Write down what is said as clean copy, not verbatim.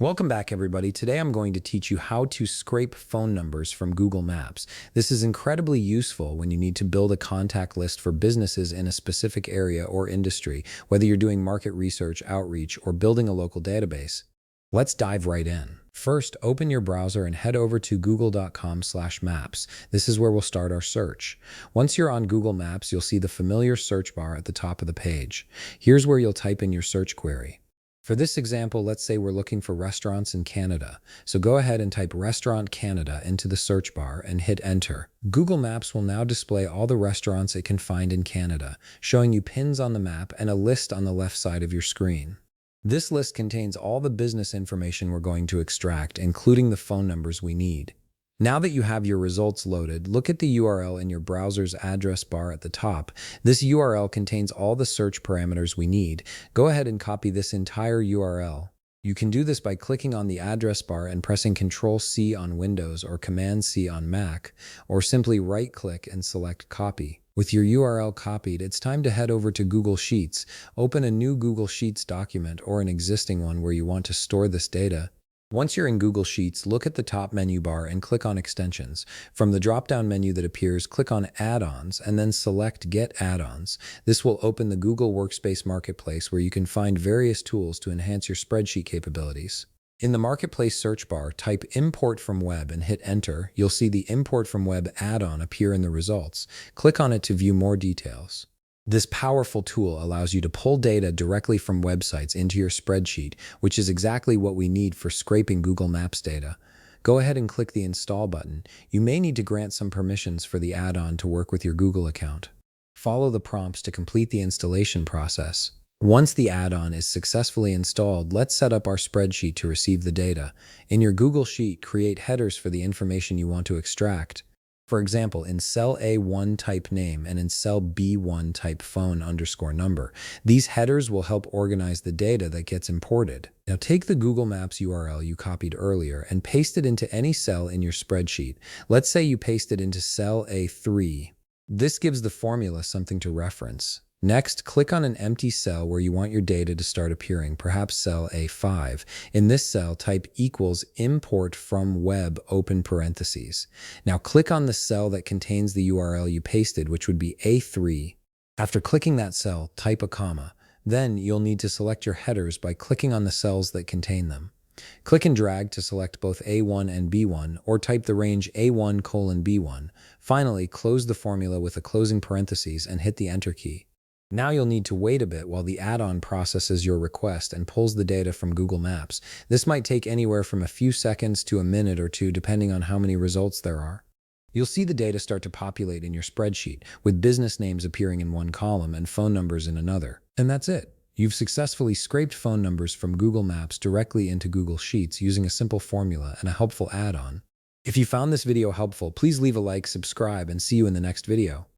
Welcome back, everybody. Today I'm going to teach you how to scrape phone numbers from Google Maps. This is incredibly useful when you need to build a contact list for businesses in a specific area or industry, whether you're doing market research, outreach, or building a local database. Let's dive right in. First, open your browser and head over to google.com/maps. This is where we'll start our search. Once you're on Google Maps, you'll see the familiar search bar at the top of the page. Here's where you'll type in your search query. For this example, let's say we're looking for restaurants in Canada. So go ahead and type Restaurant Canada into the search bar and hit enter. Google Maps will now display all the restaurants it can find in Canada, showing you pins on the map and a list on the left side of your screen. This list contains all the business information we're going to extract, including the phone numbers we need. Now that you have your results loaded, look at the URL in your browser's address bar at the top. This URL contains all the search parameters we need. Go ahead and copy this entire URL. You can do this by clicking on the address bar and pressing Ctrl+C on Windows or Command+C on Mac, or simply right-click and select Copy. With your URL copied, it's time to head over to Google Sheets. Open a new Google Sheets document or an existing one where you want to store this data. Once you're in Google Sheets, look at the top menu bar and click on Extensions. From the drop-down menu that appears, click on Add-ons and then select Get Add-ons. This will open the Google Workspace Marketplace where you can find various tools to enhance your spreadsheet capabilities. In the Marketplace search bar, type Import from Web and hit Enter. You'll see the Import from Web add-on appear in the results. Click on it to view more details. This powerful tool allows you to pull data directly from websites into your spreadsheet, which is exactly what we need for scraping Google Maps data. Go ahead and click the Install button. You may need to grant some permissions for the add-on to work with your Google account. Follow the prompts to complete the installation process. Once the add-on is successfully installed, let's set up our spreadsheet to receive the data. In your Google Sheet, create headers for the information you want to extract. For example, in cell A1 type name and in cell B1 type phone_number. These headers will help organize the data that gets imported. Now take the Google Maps URL you copied earlier and paste it into any cell in your spreadsheet. Let's say you paste it into cell A3. This gives the formula something to reference. Next, click on an empty cell where you want your data to start appearing, perhaps cell A5. In this cell, type equals import from web open parentheses. Now click on the cell that contains the URL you pasted, which would be A3. After clicking that cell, type a comma. Then you'll need to select your headers by clicking on the cells that contain them. Click and drag to select both A1 and B1, or type the range A1:B1. Finally, close the formula with a closing parentheses and hit the Enter key. Now you'll need to wait a bit while the add-on processes your request and pulls the data from Google Maps. This might take anywhere from a few seconds to a minute or two, depending on how many results there are. You'll see the data start to populate in your spreadsheet, with business names appearing in one column and phone numbers in another. And that's it. You've successfully scraped phone numbers from Google Maps directly into Google Sheets using a simple formula and a helpful add-on. If you found this video helpful, please leave a like, subscribe, and see you in the next video.